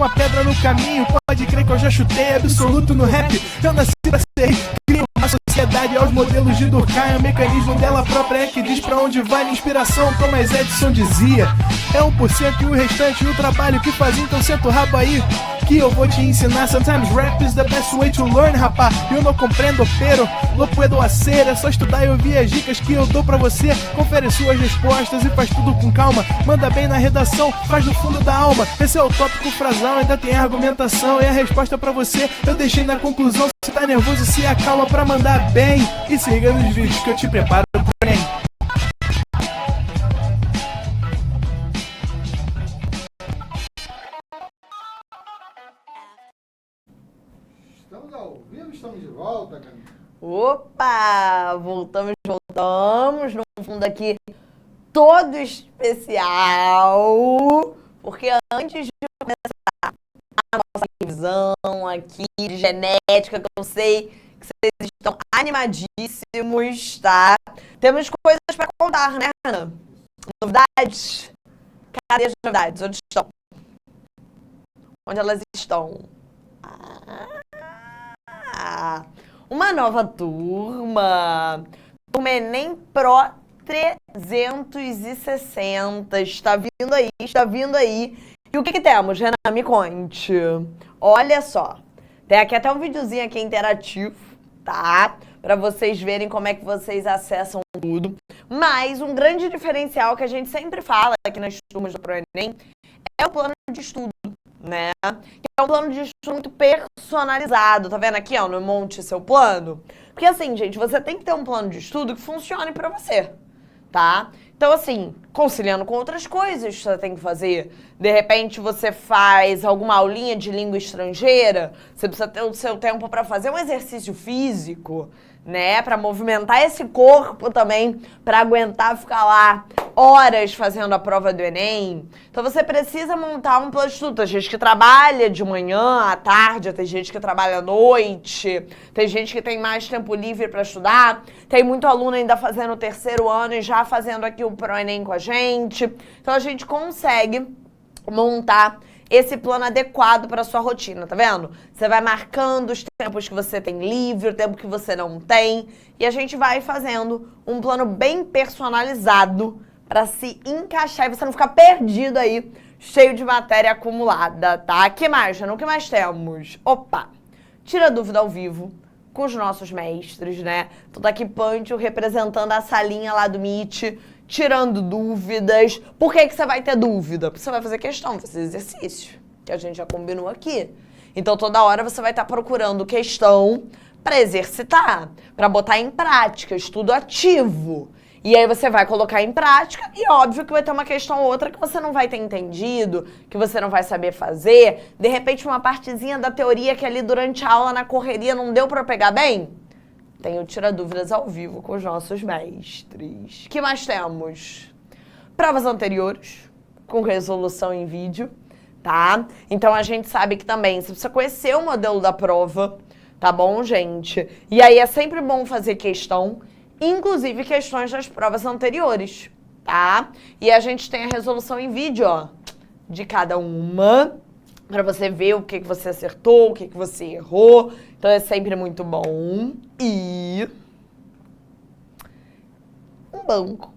uma pedra no caminho, pode crer que eu já chutei absoluto no rap. Eu nasci pra ser rei, crio uma sociedade aos modelos de Durkheim. O mecanismo dela própria é que diz pra onde vai minha inspiração. Thomas Edison dizia, é 1% e o restante o trabalho que fazia. Então senta o rabo aí que eu vou te ensinar. Sometimes rap is the best way to learn, rapá. Eu não compreendo, pero lo puedo hacer. É só estudar e ouvir as dicas que eu dou pra você. Confere suas respostas e faz tudo com calma. Manda bem na redação, faz do fundo da alma. Esse é o tópico frasal, ainda tem argumentação. E a resposta pra você eu deixei na conclusão. Se tá nervoso, se acalma pra mandar bem. E siga nos vídeos que eu te preparo pro Enem. Estamos ao vivo, estamos de volta, Camila. Opa! Voltamos num fundo aqui todo especial, porque antes de começar a nossa revisão aqui de genética, que eu sei que vocês estão animadíssimos, tá? Temos coisas para contar, né, Ana? Novidades? Cadê as novidades? Onde estão? Onde elas estão? Uma nova turma Enem Pro 360, está vindo aí. E o que temos, Renan? Me conte. Olha só, tem aqui até um videozinho aqui interativo, tá? Para vocês verem como é que vocês acessam tudo. Mas um grande diferencial que a gente sempre fala aqui nas turmas do ProEnem é o plano de estudo, né? Que é um plano de estudo muito personalizado. Tá vendo aqui, ó, no Monte Seu Plano? Porque assim, gente, você tem que ter um plano de estudo que funcione pra você, tá? Então, assim, conciliando com outras coisas que você tem que fazer. De repente, você faz alguma aulinha de língua estrangeira, você precisa ter o seu tempo pra fazer um exercício físico, né? Pra movimentar esse corpo também, pra aguentar ficar lá horas fazendo a prova do Enem. Então você precisa montar um plano de estudo. Tem gente que trabalha de manhã, à tarde, tem gente que trabalha à noite, tem gente que tem mais tempo livre para estudar, tem muito aluno ainda fazendo o terceiro ano e já fazendo aqui o ProEnem com a gente. Então a gente consegue montar esse plano adequado para a sua rotina, tá vendo? Você vai marcando os tempos que você tem livre, o tempo que você não tem, e a gente vai fazendo um plano bem personalizado para se encaixar e você não ficar perdido aí, cheio de matéria acumulada, tá? Que mais, Jana? O que mais temos? Opa! Tira dúvida ao vivo com os nossos mestres, né? Tô aqui, Pancho, representando a salinha lá do Meet, tirando dúvidas. Por que você vai ter dúvida? Porque você vai fazer questão, vai fazer exercício, que a gente já combinou aqui. Então, toda hora você vai estar procurando questão para exercitar, para botar em prática, estudo ativo. E aí você vai colocar em prática e óbvio que vai ter uma questão ou outra que você não vai ter entendido, que você não vai saber fazer. De repente, uma partezinha da teoria que ali durante a aula, na correria, não deu para pegar bem. Tem o Tira Dúvidas ao vivo com os nossos mestres. O que mais temos? Provas anteriores, com resolução em vídeo, tá? Então, a gente sabe que também você precisa conhecer o modelo da prova, tá bom, gente? E aí, é sempre bom fazer questão, inclusive questões das provas anteriores, tá? E a gente tem a resolução em vídeo, ó, de cada uma, pra você ver o que você acertou, o que você errou. Então é sempre muito bom. E um banco,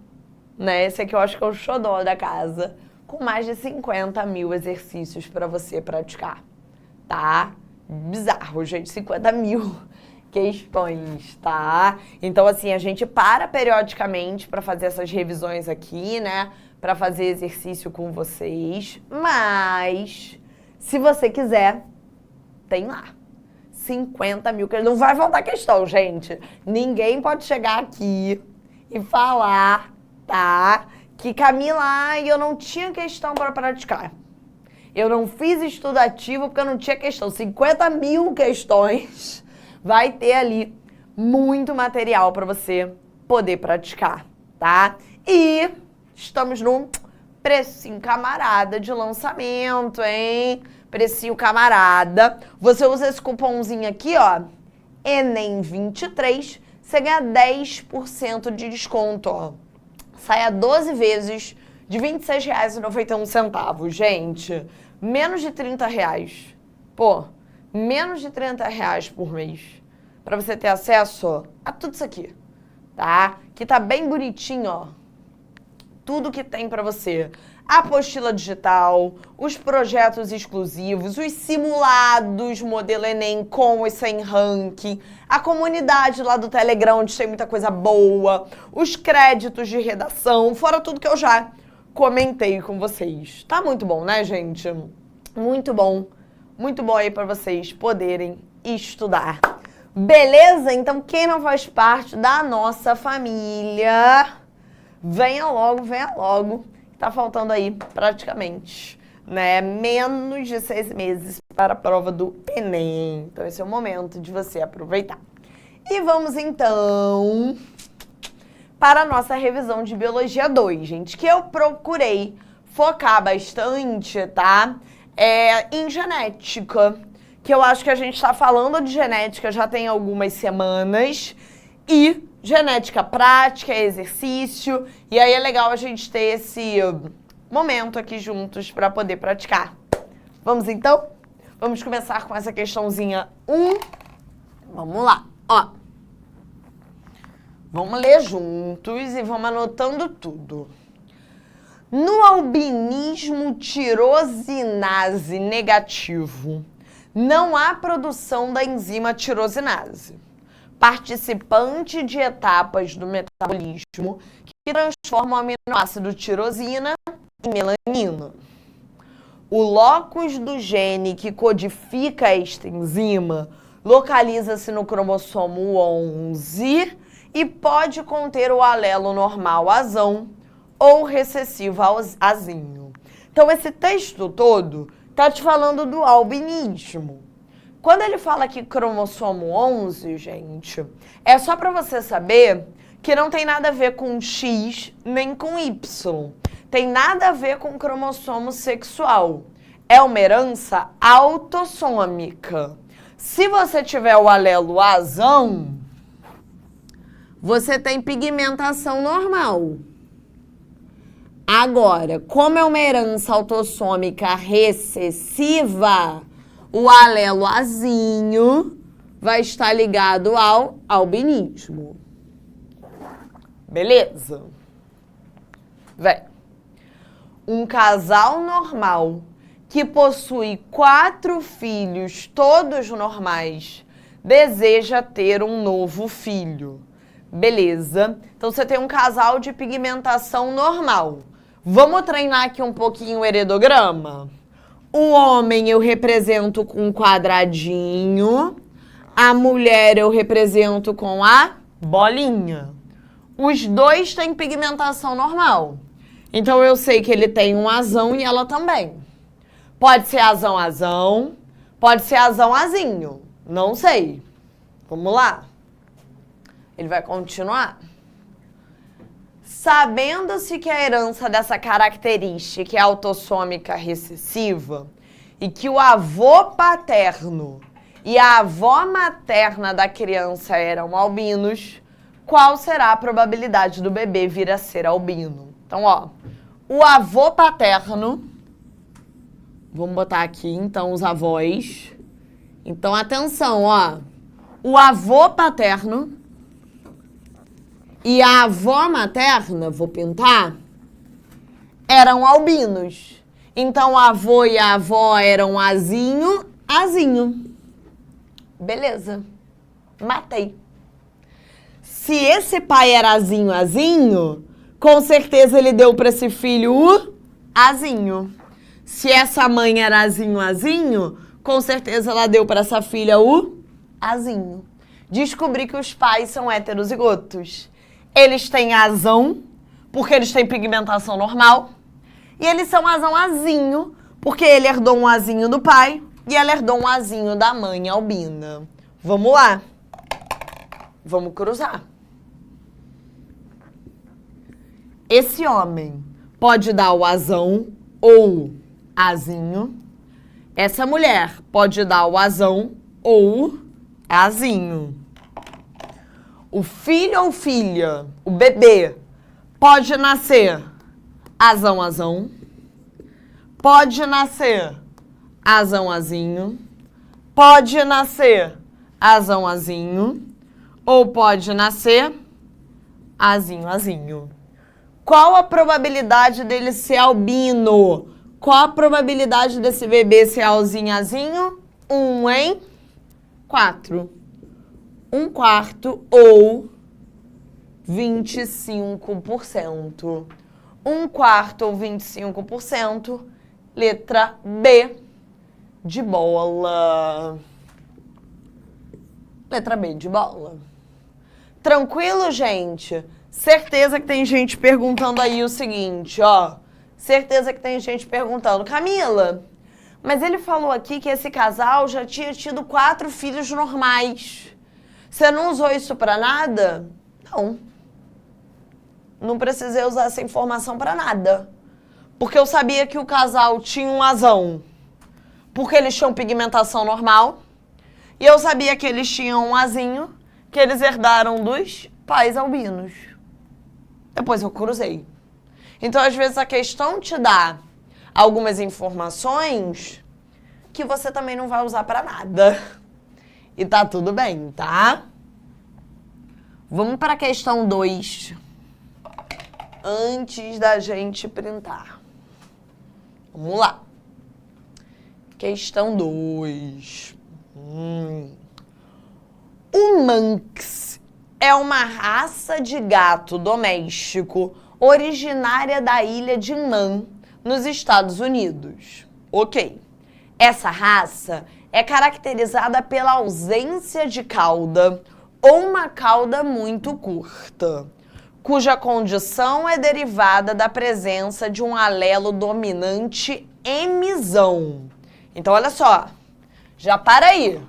né? Esse aqui eu acho que é o xodó da casa, com mais de 50 mil exercícios pra você praticar, tá? Bizarro, gente, 50 mil questões, tá? Então, assim, a gente para periodicamente para fazer essas revisões aqui, né? Para fazer exercício com vocês. Mas, se você quiser, tem lá. 50 mil, que não vai faltar questão, gente. Ninguém pode chegar aqui e falar, tá? Que Camila, eu não tinha questão para praticar. Eu não fiz estudo ativo porque eu não tinha questão. 50 mil questões. Vai ter ali muito material para você poder praticar, tá? E estamos num precinho camarada de lançamento, hein? Precinho camarada. Você usa esse cupomzinho aqui, ó, ENEM23, você ganha 10% de desconto, ó. Sai a 12 vezes de R$ 26,91, gente. Menos de R$30. Pô, menos de R$30 por mês. Pra você ter acesso a tudo isso aqui, tá? Que tá bem bonitinho, ó. Tudo que tem pra você. A apostila digital, os projetos exclusivos, os simulados modelo Enem com e sem ranking, a comunidade lá do Telegram, onde tem muita coisa boa, os créditos de redação, fora tudo que eu já comentei com vocês. Tá muito bom, né, gente? Muito bom aí pra vocês poderem estudar. Beleza? Então, quem não faz parte da nossa família, venha logo. Tá faltando aí praticamente, né? Menos de 6 meses para a prova do Enem. Então, esse é o momento de você aproveitar. E vamos, então, para a nossa revisão de Biologia 2, gente, que eu procurei focar bastante, tá? Em genética, que eu acho que a gente está falando de genética já tem algumas semanas, e genética prática, exercício, e aí é legal a gente ter esse momento aqui juntos para poder praticar. Vamos então? Vamos começar com essa questãozinha 1. Vamos lá, ó. Vamos ler juntos e vamos anotando tudo. No albinismo tirosinase negativo, não há produção da enzima tirosinase, participante de etapas do metabolismo que transformam o aminoácido tirosina em melanina. O locus do gene que codifica esta enzima localiza-se no cromossomo 11 e pode conter o alelo normal azão ou recessivo azinho. Então, esse texto todo tá te falando do albinismo. Quando ele fala aqui cromossomo 11, gente, é só para você saber que não tem nada a ver com X nem com Y. Tem nada a ver com cromossomo sexual. É uma herança autossômica. Se você tiver o alelo azão, você tem pigmentação normal. Agora, como é uma herança autossômica recessiva, o alelo azinho vai estar ligado ao albinismo. Beleza? Vem. Um casal normal que possui 4 filhos, todos normais, deseja ter um novo filho. Beleza? Então, você tem um casal de pigmentação normal. Vamos treinar aqui um pouquinho o heredograma? O homem eu represento com um quadradinho, a mulher eu represento com a bolinha. Os dois têm pigmentação normal. Então, eu sei que ele tem um azão e ela também. Pode ser azão-azão, pode ser azão-azinho. Não sei. Vamos lá. Ele vai continuar. Sabendo-se que a herança dessa característica é autossômica recessiva e que o avô paterno e a avó materna da criança eram albinos, qual será a probabilidade do bebê vir a ser albino? Então, ó, o avô paterno, vamos botar aqui, então, os avós. Então, atenção, ó, o avô paterno e a avó materna, vou pintar, eram albinos. Então, o avô e a avó eram azinho. Beleza. Matei. Se esse pai era azinho, com certeza ele deu para esse filho o azinho. Se essa mãe era azinho, com certeza ela deu para essa filha o azinho. Descobri que os pais são heterozigotos. Eles têm azão, porque eles têm pigmentação normal. E eles são azão-azinho, porque ele herdou um azinho do pai e ela herdou um azinho da mãe albina. Vamos lá. Vamos cruzar. Esse homem pode dar o azão ou azinho. Essa mulher pode dar o azão ou azinho. O filho ou filha, o bebê, pode nascer azão-azão, pode nascer azão, azinho. Pode nascer azão, azinho. Ou pode nascer azinho, azinho. Qual a probabilidade dele ser albino? Qual a probabilidade desse bebê ser azinho, azinho? 1 em 4. 1/4 ou 25%. 1/4 ou 25%. Letra B de bola. Letra B de bola. Tranquilo, gente? Certeza que tem gente perguntando aí o seguinte, ó. Certeza que tem gente perguntando. Camila, mas ele falou aqui que esse casal já tinha tido 4 filhos normais. Você não usou isso pra nada? Não. Não precisei usar essa informação pra nada. Porque eu sabia que o casal tinha um azão. Porque eles tinham pigmentação normal. E eu sabia que eles tinham um azinho, que eles herdaram dos pais albinos. Depois eu cruzei. Então, às vezes, a questão te dá algumas informações que você também não vai usar pra nada. E tá tudo bem, tá? Vamos para a questão 2. Antes da gente printar. Vamos lá. Questão 2. O Manx é uma raça de gato doméstico originária da ilha de Man, nos Estados Unidos. Ok. Essa raça é caracterizada pela ausência de cauda ou uma cauda muito curta, cuja condição é derivada da presença de um alelo dominante emissão. Então, olha só. Já para aí.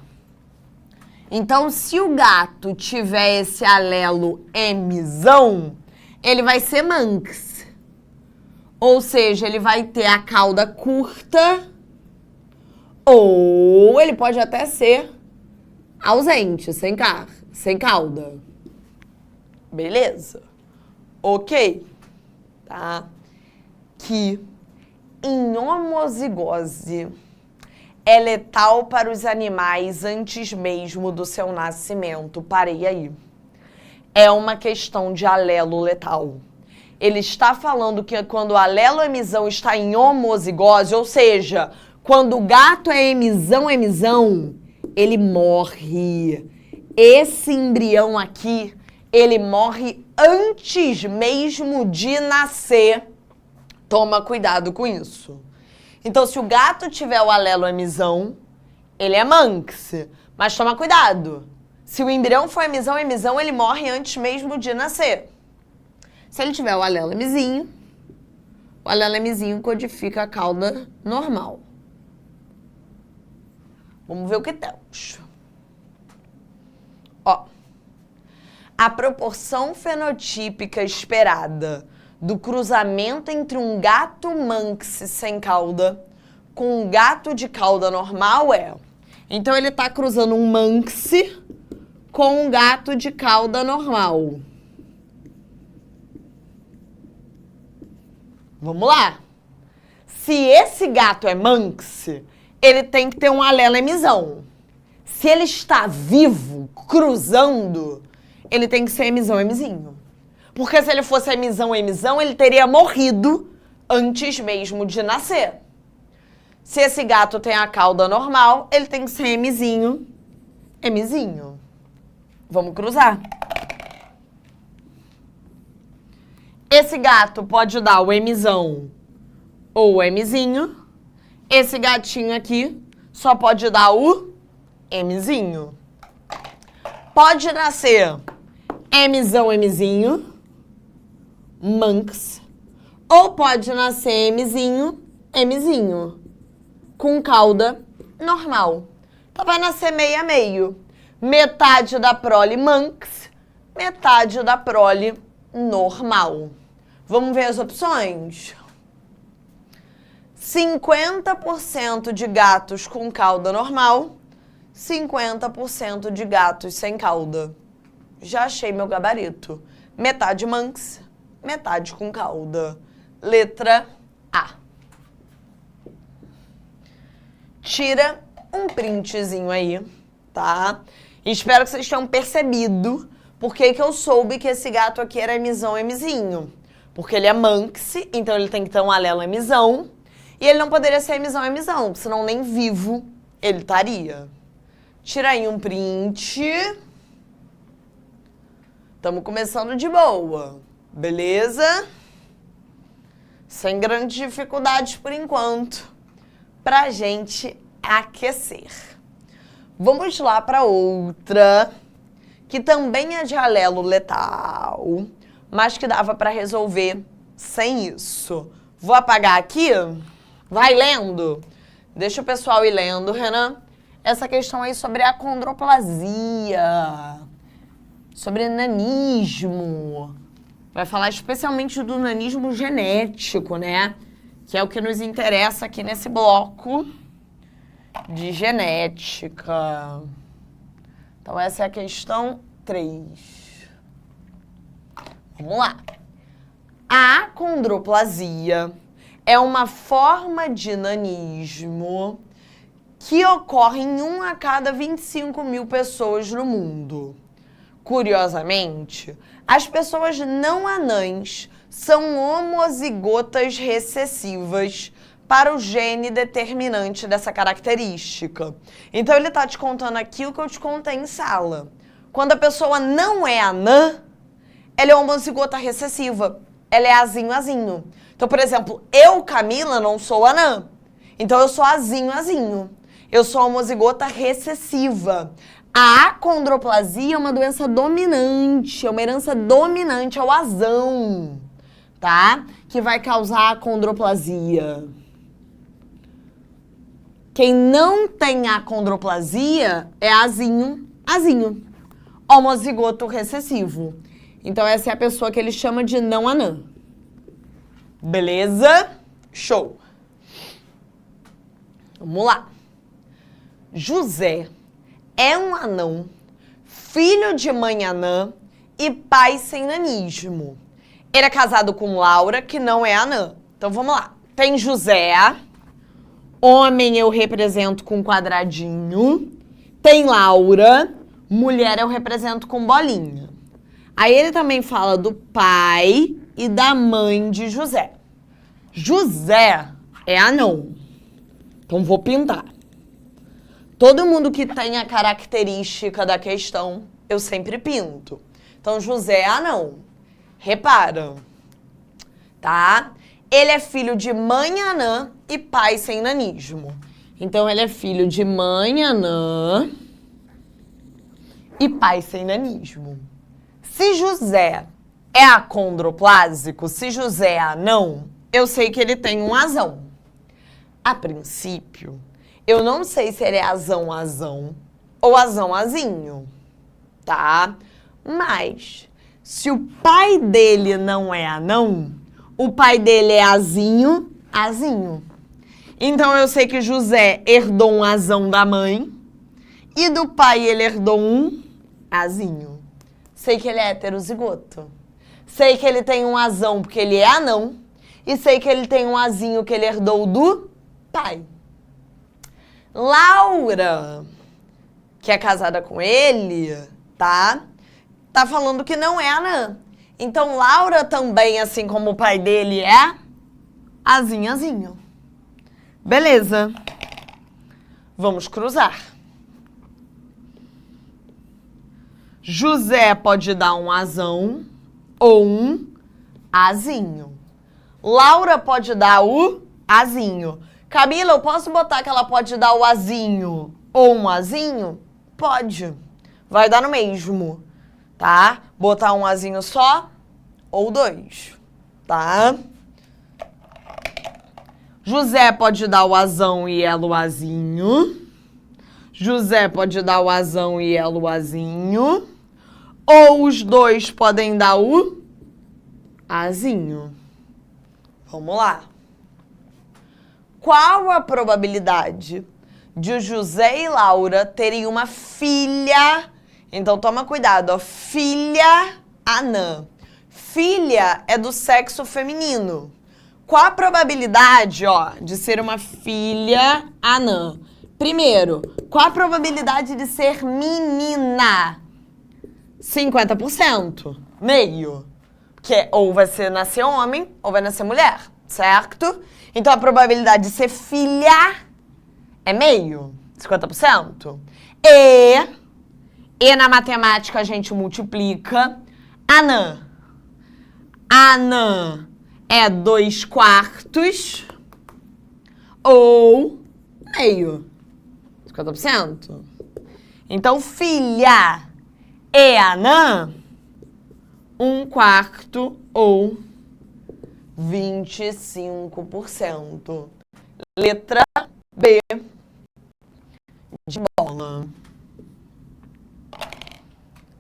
Então, se o gato tiver esse alelo emissão, ele vai ser Manx. Ou seja, ele vai ter a cauda curta, ou ele pode até ser ausente, sem cauda. Beleza? Ok. Tá? Que em homozigose é letal para os animais antes mesmo do seu nascimento. Parei aí. É uma questão de alelo letal. Ele está falando que quando o alelo emissão está em homozigose, ou seja, quando o gato é emissão, ele morre. Esse embrião aqui, ele morre antes mesmo de nascer. Toma cuidado com isso. Então, se o gato tiver o alelo emissão, ele é Manx. Mas toma cuidado. Se o embrião for emissão, ele morre antes mesmo de nascer. Se ele tiver o alelo emisinho, o alelo emisinho codifica a cauda normal. Vamos ver o que temos. Ó. A proporção fenotípica esperada do cruzamento entre um gato Manx sem cauda com um gato de cauda normal é... Então, ele está cruzando um Manx com um gato de cauda normal. Vamos lá. Se esse gato é Manx, ele tem que ter um alelo emissão. Se ele está vivo, cruzando, ele tem que ser emisinho. Porque se ele fosse emissão, ele teria morrido antes mesmo de nascer. Se esse gato tem a cauda normal, ele tem que ser emisinho. Vamos cruzar. Esse gato pode dar o emissão ou o emisinho. Esse gatinho aqui só pode dar o emisinho. Pode nascer emissão, Manx, ou pode nascer emisinho, com cauda normal. Então, vai nascer meio a meio. Metade da prole Manx, metade da prole normal. Vamos ver as opções? 50% de gatos com cauda normal, 50% de gatos sem cauda. Já achei meu gabarito. Metade Manx, metade com cauda. Letra A. tira um printzinho aí, tá? E espero que vocês tenham percebido por que eu soube que esse gato aqui era Mzão Mzinho. Porque ele é Manx, então ele tem que ter um alelo Mzão. E ele não poderia ser Mzão Mzão, senão nem vivo ele estaria. Tira aí um print. Estamos começando de boa, beleza? Sem grandes dificuldades por enquanto, pra gente aquecer. Vamos lá para outra, que também é de alelo letal, mas que dava para resolver sem isso. Vou apagar aqui. Vai lendo. Deixa o pessoal ir lendo, Renan. Essa questão aí sobre a acondroplasia, sobre nanismo. Vai falar especialmente do nanismo genético, né? Que é o que nos interessa aqui nesse bloco de genética. Então, essa é a questão 3. Vamos lá. A acondroplasia é uma forma de nanismo que ocorre em 1 a cada 25 mil pessoas no mundo. Curiosamente, as pessoas não anãs são homozigotas recessivas para o gene determinante dessa característica. Então, ele está te contando aqui o que eu te contei em sala. Quando a pessoa não é anã, ela é homozigota recessiva. Ela é azinho. Então, por exemplo, eu, Camila, não sou anã. Então, eu sou azinho. Eu sou homozigota recessiva. A acondroplasia é uma doença dominante, é uma herança dominante, é o azão, tá? Que vai causar acondroplasia. Quem não tem acondroplasia é azinho. Homozigoto recessivo. Então, essa é a pessoa que ele chama de não anã. Beleza? Show. Vamos lá. José é um anão, filho de mãe anã e pai sem nanismo. Ele é casado com Laura, que não é anã. Então, vamos lá. Tem José, homem eu represento com quadradinho. Tem Laura, mulher eu represento com bolinha. Aí ele também fala do pai e da mãe de José. José é anão. Então, vou pintar. Todo mundo que tem a característica da questão, eu sempre pinto. Então, José é anão. Repara, tá? Ele é filho de mãe anã e pai sem nanismo. Então, ele é filho de mãe anã e pai sem nanismo. Se José é acondroplásico, se José é anão, eu sei que ele tem um azão. A princípio, eu não sei se ele é azão ou azinho, tá? Mas, se o pai dele não é anão, o pai dele é azinho. Então, eu sei que José herdou um azão da mãe e do pai ele herdou um azinho. Sei que ele é heterozigoto. Sei que ele tem um azão porque ele é anão e sei que ele tem um azinho que ele herdou do pai. Laura, que é casada com ele, tá falando que não é anã. Então, Laura também, assim como o pai dele, é azinho. Beleza. Vamos cruzar. José pode dar um azão ou um azinho. Laura pode dar o azinho. Camila, eu posso botar que ela pode dar o azinho ou um azinho? Pode. Vai dar no mesmo, tá? Botar um azinho só ou 2, tá? José pode dar o azão e ela o azinho. José pode dar o azão e ela o azinho. Ou os dois podem dar o azinho. Vamos lá. Qual a probabilidade de José e Laura terem uma filha? Então, toma cuidado, ó. Filha anã. Filha é do sexo feminino. Qual a probabilidade, ó, de ser uma filha anã? Primeiro, qual a probabilidade de ser menina? 50%. Meio. Porque ou vai nascer homem, ou vai nascer mulher, certo? Então a probabilidade de ser filha é meio. 50%. E na matemática a gente multiplica. Anã. Anã é 2/4 ou meio. 50%. Então, filha e anã, 1/4 ou 25%. Letra B de bola.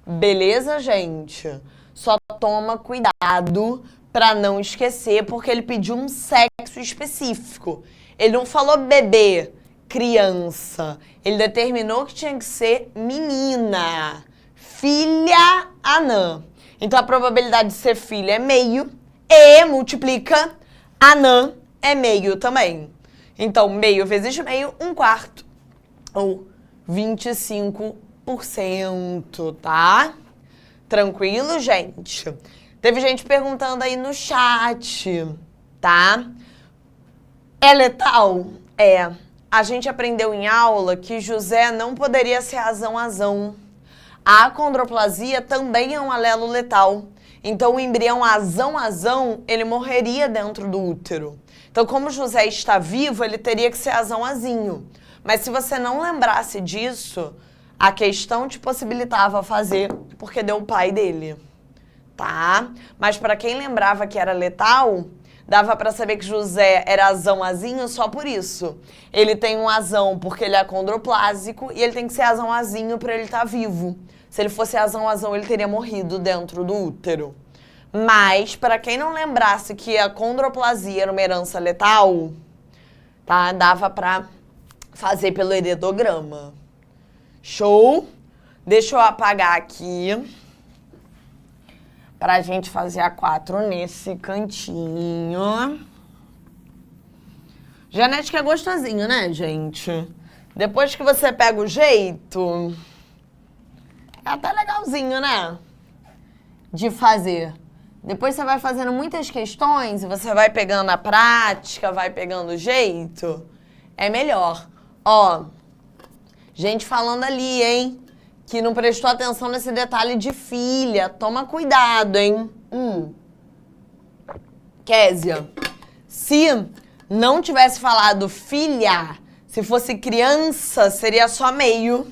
Beleza, gente? Só toma cuidado pra não esquecer, porque ele pediu um sexo específico. Ele não falou bebê, criança. Ele determinou que tinha que ser menina. Filha anã. Então a probabilidade de ser filha é meio. E multiplica anã é meio também. Então meio vezes meio, 1/4 ou 25%, tá? Tranquilo, gente? Teve gente perguntando aí no chat, tá? É letal? É. A gente aprendeu em aula que José não poderia ser azão. A acondroplasia também é um alelo letal. Então, o embrião azão, ele morreria dentro do útero. Então, como José está vivo, ele teria que ser azão-azinho. Mas se você não lembrasse disso, a questão te possibilitava fazer porque deu o pai dele, tá? Mas para quem lembrava que era letal, dava para saber que José era azão-azinho só por isso. Ele tem um azão porque ele é acondroplásico e ele tem que ser azão-azinho para ele estar vivo. Se ele fosse azão, ele teria morrido dentro do útero. Mas, para quem não lembrasse que a acondroplasia era uma herança letal, tá? Dava para fazer pelo heredograma. Show? Deixa eu apagar aqui pra gente fazer a 4 nesse cantinho. Genética é gostosinho, né, gente? Depois que você pega o jeito, é até legalzinho, né? De fazer. Depois você vai fazendo muitas questões e você vai pegando a prática, vai pegando o jeito, é melhor. Ó, gente falando ali, hein? Que não prestou atenção nesse detalhe de filha. Toma cuidado, hein? Késia, se não tivesse falado filha, se fosse criança, seria só meio.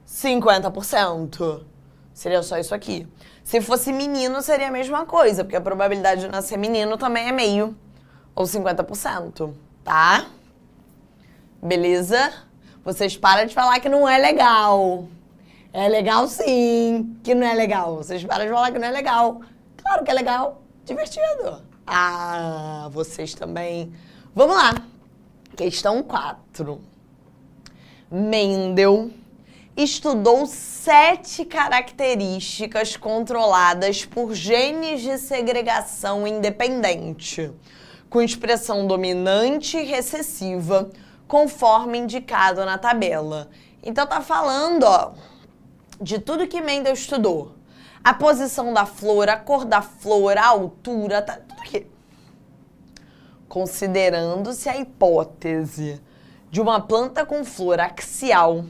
50%. Seria só isso aqui. Se fosse menino, seria a mesma coisa, porque a probabilidade de nascer menino também é meio. Ou 50%, tá? Beleza? Vocês param de falar que não é legal. É legal sim, que não é legal. Vocês param de falar que não é legal. Claro que é legal. Divertido. Ah, vocês também. Vamos lá. Questão 4. Mendel estudou 7 características controladas por genes de segregação independente, com expressão dominante e recessiva, conforme indicado na tabela. Então tá falando, ó, de tudo que Mendel estudou. A posição da flor, a cor da flor, a altura, tá tudo aqui. Considerando-se a hipótese de uma planta com flor axial,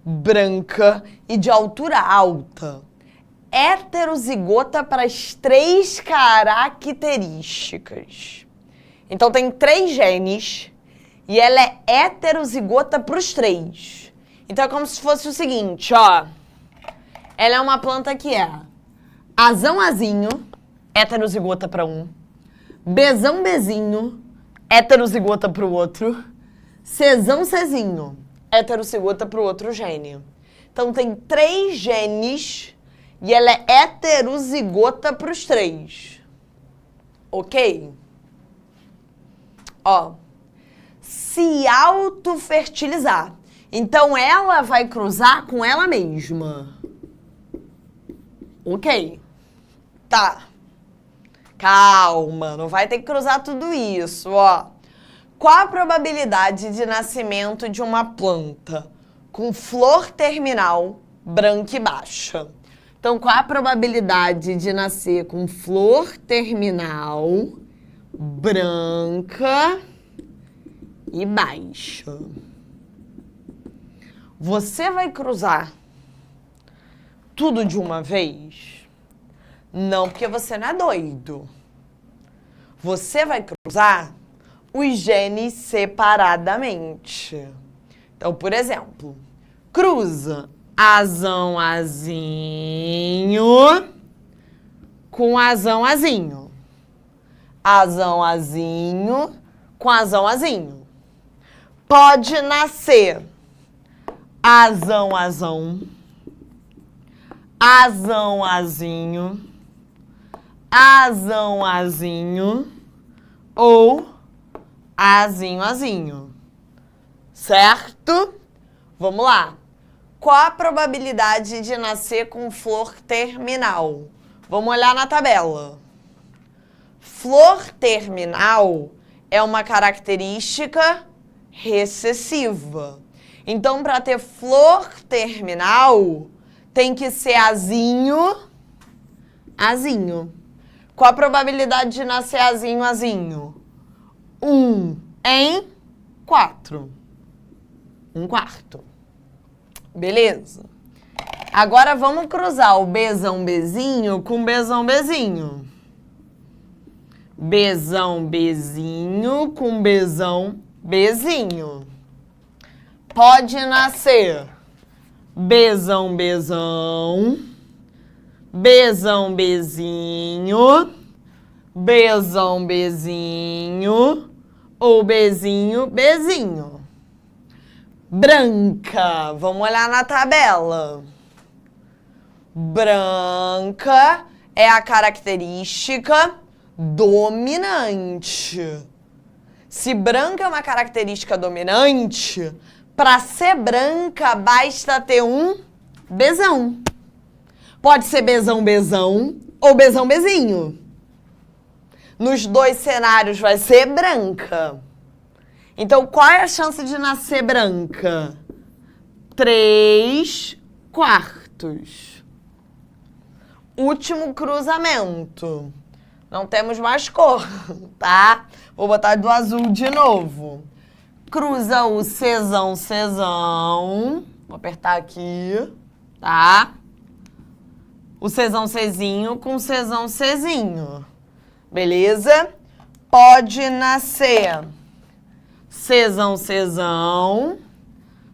branca e de altura alta, heterozigota para as 3 características. Então tem 3 genes e ela é heterozigota para os 3. Então é como se fosse o seguinte, ó. Ela é uma planta que é azão-azinho, heterozigota para um, bezão-bezinho, heterozigota para o outro, cezão-cezinho, heterozigota para o outro gene. Então tem 3 genes e ela é heterozigota para os 3. Ok? Ó, se autofertilizar. Então ela vai cruzar com ela mesma. Ok. Tá. Calma, não vai ter que cruzar tudo isso, ó. Qual a probabilidade de nascimento de uma planta com flor terminal branca e baixa? Então, qual a probabilidade de nascer com flor terminal branca e baixa? Você vai cruzar tudo de uma vez? Não, porque você não é doido. Você vai cruzar os genes separadamente. Então, por exemplo, cruza azão azinho com azão azinho. Azão azinho com azão azinho. Pode nascer azão azão, azão azinho, azão azinho ou azinho azinho. Certo? Vamos lá. Qual a probabilidade de nascer com flor terminal? Vamos olhar na tabela. Flor terminal é uma característica recessiva. Então, para ter flor terminal, tem que ser azinho, azinho. Qual a probabilidade de nascer azinho, azinho? 1 em 4. 1/4. Beleza? Agora vamos cruzar o Bzão Bzinho com Bzão Bzinho. Bzão Bzinho com Bzão Bzinho. Pode nascer Bzão Bzão, Bzão Bzinho, Bzão Bzinho ou Bzinho Bzinho. Branca, vamos olhar na tabela. Branca é a característica dominante. Se branca é uma característica dominante, para ser branca basta ter um Bzão. Pode ser Bzão Bzão ou Bzão Bzinho. Nos dois cenários vai ser branca. Então, qual é a chance de nascer branca? 3/4. Último cruzamento. Não temos mais cor, tá? Vou botar do azul de novo. Cruza o Czão, Czão. Vou apertar aqui, tá? O Czão, Czinho com Czão, Czinho. Beleza? Pode nascer Czão, Czão,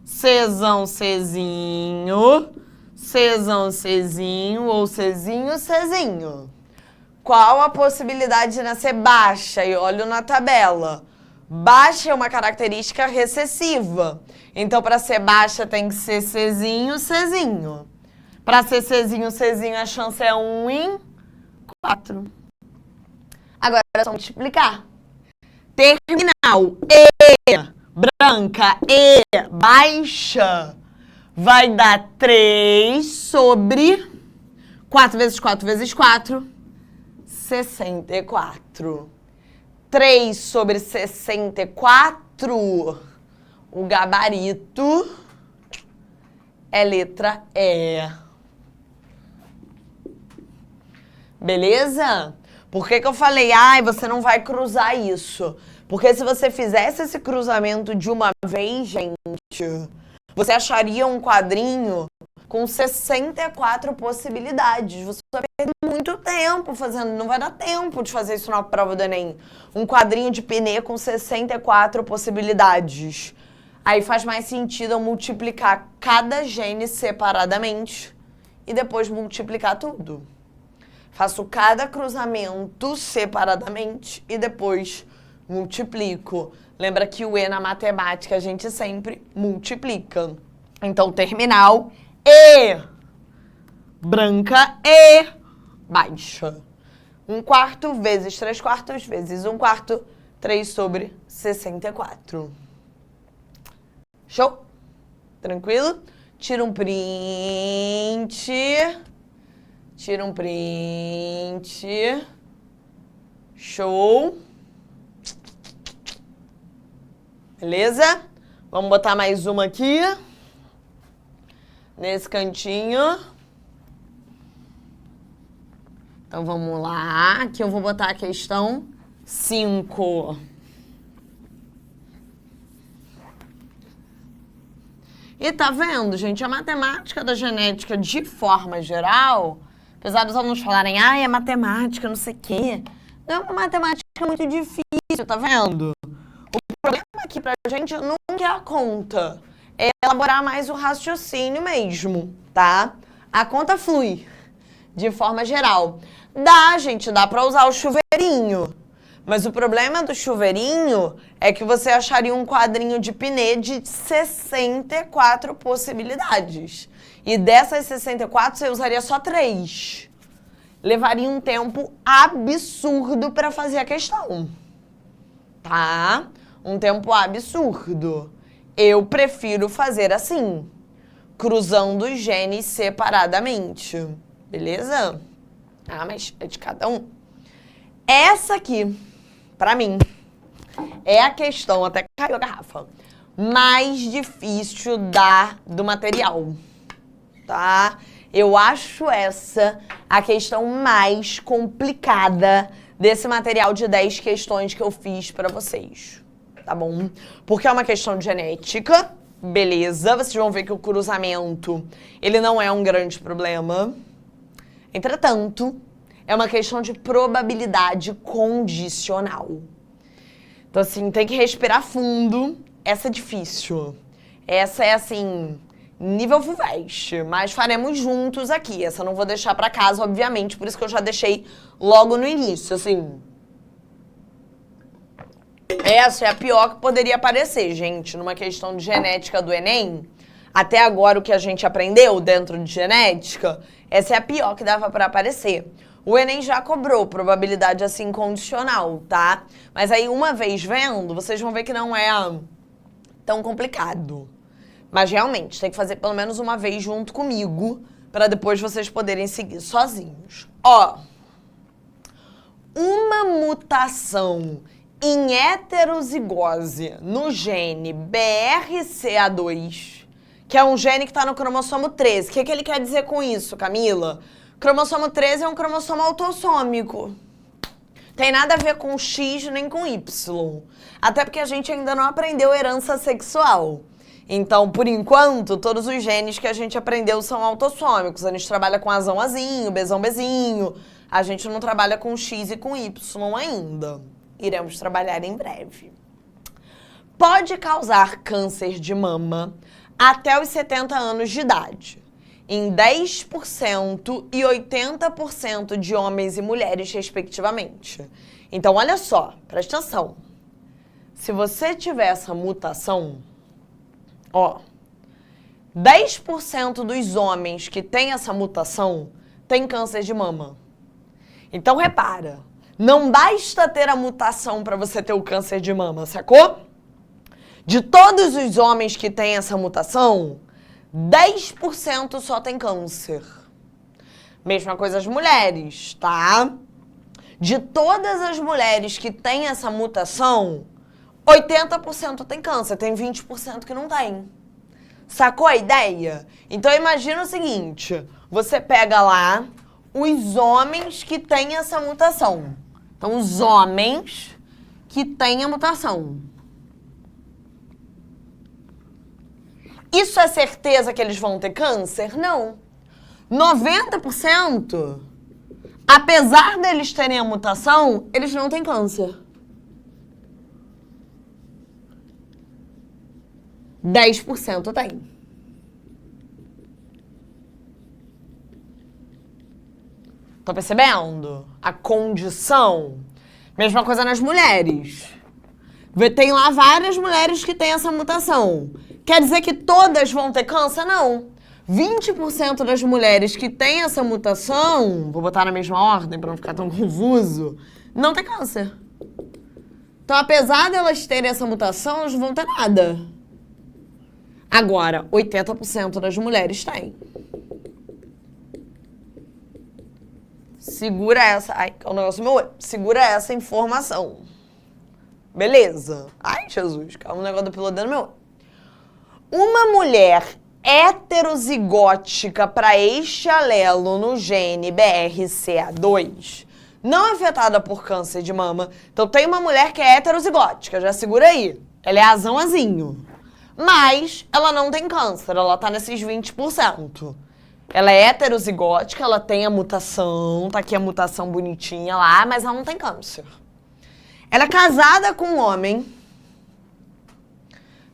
Czão, Czinho, Czão, Czinho ou Czinho, Czinho. Qual a possibilidade de nascer baixa? E olho na tabela. Baixa é uma característica recessiva. Então, para ser baixa tem que ser Czinho, Czinho. Para ser Czinho, Czinho, a chance é 1 em 4. Agora é só multiplicar. Terminal E, branca E, baixa, vai dar 3 sobre 4 vezes 4 vezes 4, 64. 3 sobre 64, o gabarito é letra E. Beleza? Por que eu falei, ai, você não vai cruzar isso? Porque se você fizesse esse cruzamento de uma vez, gente, você acharia um quadrinho com 64 possibilidades. Você vai perder muito tempo fazendo, não vai dar tempo de fazer isso na prova do Enem. Um quadrinho de Pinet com 64 possibilidades. Aí faz mais sentido eu multiplicar cada gene separadamente e depois multiplicar tudo. Faço cada cruzamento separadamente e depois multiplico. Lembra que o E na matemática a gente sempre multiplica. Então, terminal E, branca E, baixa. 1/4 vezes 3/4 vezes 1/4, 3 sobre 64. Show? Tranquilo? Tira um print. Tira um print. Show. Beleza? Vamos botar mais uma aqui. Nesse cantinho. Então, vamos lá. Aqui eu vou botar a questão 5. E tá vendo, gente? A matemática da genética, de forma geral, apesar dos alunos falarem, é matemática, não sei o quê. Não é uma matemática muito difícil, tá vendo? O problema aqui pra gente nunca é a conta. É elaborar mais o raciocínio mesmo, tá? A conta flui, de forma geral. Dá, gente, dá pra usar o chuveirinho. Mas o problema do chuveirinho é que você acharia um quadrinho de Pinet de 64 possibilidades. E dessas 64, você usaria só 3. Levaria um tempo absurdo para fazer a questão. Tá? Um tempo absurdo. Eu prefiro fazer assim, cruzando os genes separadamente. Beleza? Mas é de cada um. Essa aqui, pra mim, é a questão, até caiu a garrafa, mais difícil do material, tá? Eu acho essa a questão mais complicada desse material de 10 questões que eu fiz pra vocês, tá bom? Porque é uma questão de genética, beleza, vocês vão ver que o cruzamento, ele não é um grande problema. Entretanto, é uma questão de probabilidade condicional. Então, assim, tem que respirar fundo. Essa é difícil. Essa é, assim, nível FUVEST. Mas faremos juntos aqui. Essa eu não vou deixar pra casa, obviamente. Por isso que eu já deixei logo no início, assim. Essa é a pior que poderia aparecer, gente. Numa questão de genética do Enem. Até agora, o que a gente aprendeu dentro de genética, essa é a pior que dava pra aparecer. O Enem já cobrou probabilidade assim condicional, tá? Mas aí, uma vez vendo, vocês vão ver que não é tão complicado. Mas realmente, tem que fazer pelo menos uma vez junto comigo, para depois vocês poderem seguir sozinhos. Ó, uma mutação em heterozigose no gene BRCA2, que é um gene que está no cromossomo 13. O que ele quer dizer com isso, Camila? Cromossomo 13 é um cromossomo autossômico. Tem nada a ver com X nem com Y. Até porque a gente ainda não aprendeu herança sexual. Então, por enquanto, todos os genes que a gente aprendeu são autossômicos. A gente trabalha com Azão Azinho, Bzão Bzinho. A gente não trabalha com X e com Y ainda. Iremos trabalhar em breve. Pode causar câncer de mama até os 70 anos de idade. Em 10% e 80% de homens e mulheres, respectivamente. Então, olha só, presta atenção. Se você tiver essa mutação, 10% dos homens que têm essa mutação têm câncer de mama. Então, repara, não basta ter a mutação para você ter o câncer de mama, sacou? De todos os homens que têm essa mutação, 10% só tem câncer. Mesma coisa as mulheres, tá? De todas as mulheres que têm essa mutação, 80% tem câncer, tem 20% que não tem. Sacou a ideia? Então imagina o seguinte, você pega lá os homens que têm essa mutação. Então os homens que têm a mutação. Isso é certeza que eles vão ter câncer? Não. 90%, apesar deles terem a mutação, eles não têm câncer. 10% tem. Tô percebendo? A condição. Mesma coisa nas mulheres. Tem lá várias mulheres que têm essa mutação. Quer dizer que todas vão ter câncer? Não. 20% das mulheres que têm essa mutação, vou botar na mesma ordem para não ficar tão confuso, não tem câncer. Então, apesar de elas terem essa mutação, elas não vão ter nada. Agora, 80% das mulheres têm. Segura essa... Ai, é o negócio do meu olho. Segura essa informação. Beleza. Ai, Jesus, calma, o negócio da pílula dentro do meu... Uma mulher heterozigótica para este alelo no gene BRCA2 não afetada por câncer de mama. Então tem uma mulher que é heterozigótica, já segura aí. Ela é azão-azinho. Mas ela não tem câncer, ela tá nesses 20%. Ela é heterozigótica, ela tem a mutação, tá aqui a mutação bonitinha lá, mas ela não tem câncer. Ela é casada com um homem,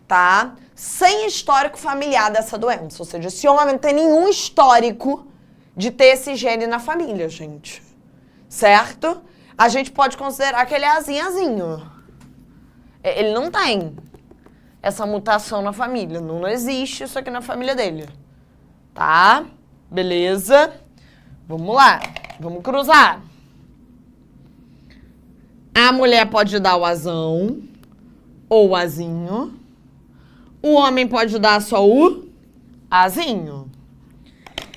tá? Sem histórico familiar dessa doença. Ou seja, esse homem não tem nenhum histórico de ter esse gene na família, gente. Certo? A gente pode considerar que ele é azinho. Ele não tem essa mutação na família. Não existe isso aqui na família dele. Tá? Beleza? Vamos lá. Vamos cruzar. A mulher pode dar o azão ou o azinho. O homem pode dar só o azinho.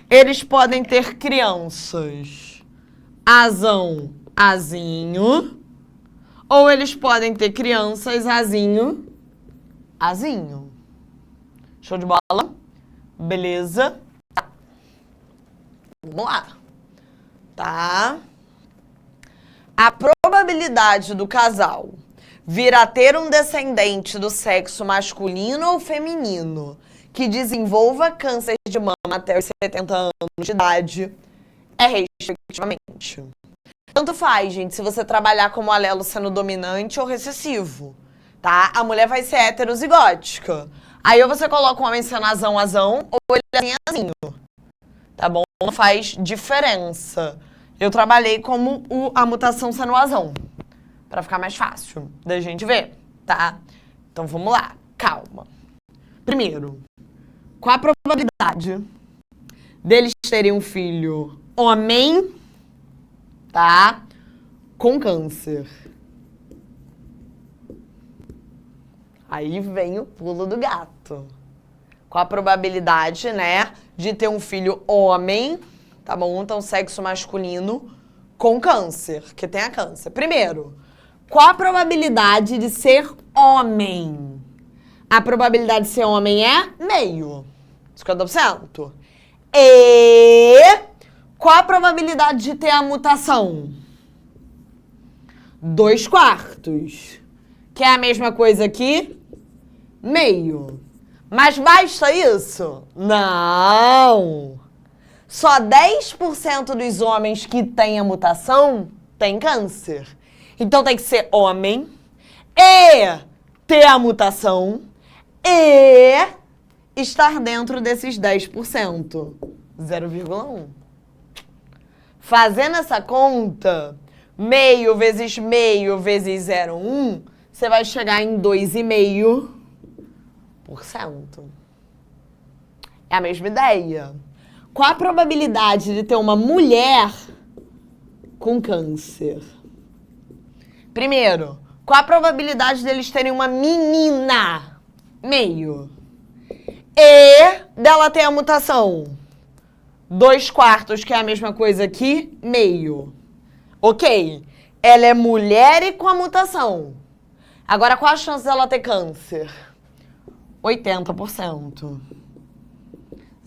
Eles podem ter crianças azão, azinho. Ou eles podem ter crianças azinho, azinho. Show de bola? Beleza? Tá. Vamos lá. Tá? A probabilidade do casal vir a ter um descendente do sexo masculino ou feminino que desenvolva câncer de mama até os 70 anos de idade é respectivamente. Tanto faz, gente, se você trabalhar como alelo sendo dominante ou recessivo, tá? A mulher vai ser heterozigótica. Aí ou você coloca um homem sendo azão, ou ele é azinho, tá bom? Não faz diferença. Eu trabalhei como a mutação sendo azão, pra ficar mais fácil da gente ver, tá? Então vamos lá, calma. Primeiro, qual a probabilidade deles terem um filho homem, tá? Com câncer. Aí vem o pulo do gato. Qual a probabilidade, né, de ter um filho homem, tá bom? Então, sexo masculino com câncer, que tenha câncer. Primeiro, qual a probabilidade de ser homem? A probabilidade de ser homem é meio, 50%. E qual a probabilidade de ter a mutação? 2/4. Que é a mesma coisa que meio. Mas basta isso? Não! Só 10% dos homens que têm a mutação têm câncer. Então tem que ser homem e ter a mutação e estar dentro desses 10%. 0,1. Fazendo essa conta, meio vezes 0,1, você vai chegar em 2,5%. É a mesma ideia. Qual a probabilidade de ter uma mulher com câncer? Primeiro, qual a probabilidade deles terem uma menina? Meio. E dela ter a mutação? 2/4, que é a mesma coisa que meio. Ok. Ela é mulher e com a mutação. Agora, qual a chance dela ter câncer? 80%.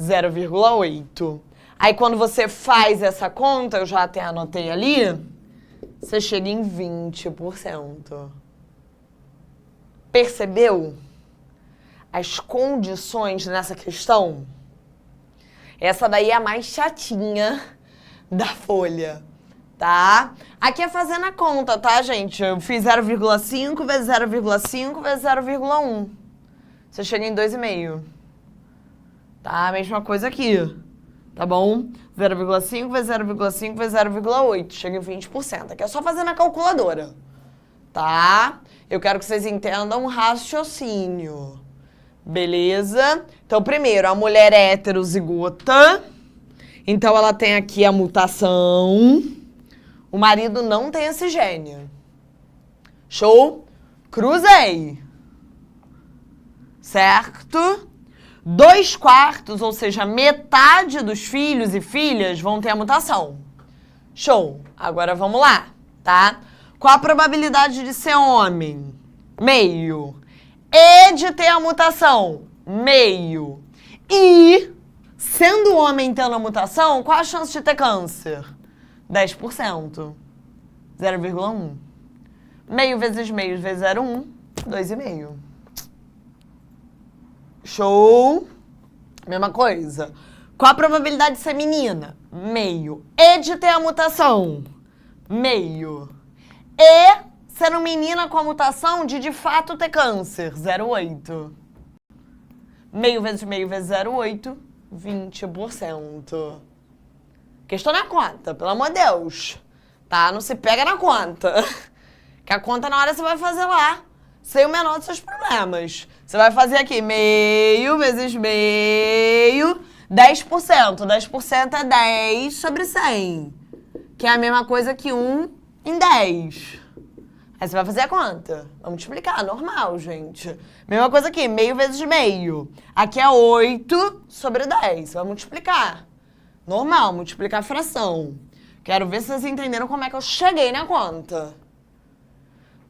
0,8. Aí, quando você faz essa conta, eu já até anotei ali, você chega em 20%. Percebeu as condições nessa questão? Essa daí é a mais chatinha da folha, tá? Aqui é fazendo a conta, tá, gente? Eu fiz 0,5 vezes 0,5 vezes 0,1. Você chega em 2,5. Tá? A mesma coisa aqui, tá bom? 0,5 vezes 0,5 vezes 0,8. Chega em 20%. Aqui é só fazendo a calculadora, tá? Eu quero que vocês entendam o raciocínio. Beleza? Então, primeiro, a mulher é heterozigota. Então, ela tem aqui a mutação. O marido não tem esse gene. Show? Cruzei. Certo? 2/4, ou seja, metade dos filhos e filhas vão ter a mutação. Show. Agora, vamos lá, tá? Qual a probabilidade de ser homem? meio. E de ter a mutação, meio. E, sendo homem tendo a mutação, qual a chance de ter câncer? 10%. 0,1. Meio vezes 0,1, 2,5. Show? Mesma coisa. Qual a probabilidade de ser menina? Meio. E de ter a mutação? Meio. E sendo menina com a mutação de fato ter câncer? 0,8. Meio vezes 0,8, 20%. Questão na conta, pelo amor de Deus. Tá? Não se pega na conta. Que a conta na hora você vai fazer lá, sem o menor dos seus problemas. Você vai fazer aqui, meio vezes meio, 10%. 10% é 10 sobre 100. Que é a mesma coisa que 1 em 10. Aí você vai fazer a conta. Vamos multiplicar, normal, gente. Mesma coisa aqui, meio vezes meio. Aqui é 8 sobre 10. Vai multiplicar. Normal, multiplicar a fração. Quero ver se vocês entenderam como é que eu cheguei na conta.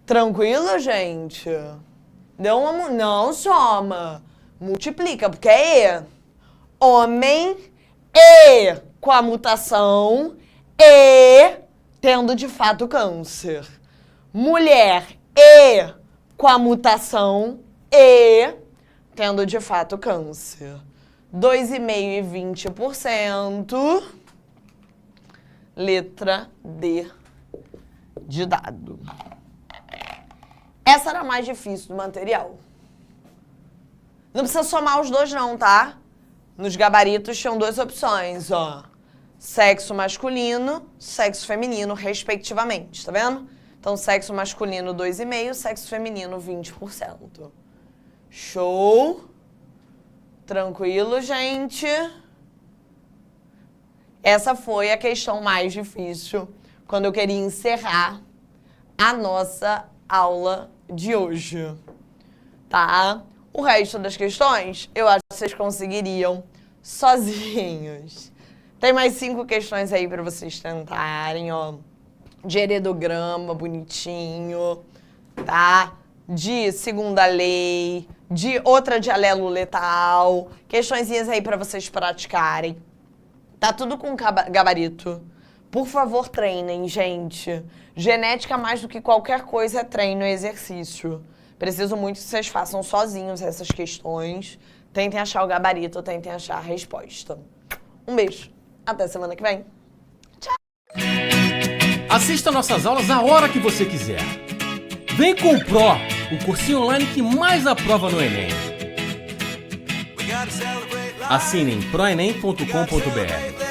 Tranquilo, gente? Deu uma... Não soma. Multiplica, porque é E. Homem e com a mutação e tendo de fato câncer. Mulher e com a mutação e tendo de fato câncer. 2,5% e 20%. Letra D de dado. Essa era a mais difícil do material. Não precisa somar os dois não, tá? Nos gabaritos tinham duas opções, ó. Sexo masculino, sexo feminino, respectivamente, tá vendo? Então, sexo masculino 2,5%, sexo feminino 20%. Show? Tranquilo, gente? Essa foi a questão mais difícil quando eu queria encerrar a nossa aula de hoje, tá? O resto das questões, eu acho que vocês conseguiriam sozinhos. Tem mais 5 questões aí para vocês tentarem, ó. De heredograma, bonitinho, tá? De segunda lei, de outra de alelo letal. Questõezinhas aí para vocês praticarem. Tá tudo com gabarito. Por favor, treinem, gente. Genética, mais do que qualquer coisa, é treino e exercício. Preciso muito que vocês façam sozinhos essas questões. Tentem achar o gabarito, tentem achar a resposta. Um beijo. Até semana que vem. Tchau. Assista nossas aulas a hora que você quiser. Vem com o Pro, o cursinho online que mais aprova no Enem. Assine em proenem.com.br.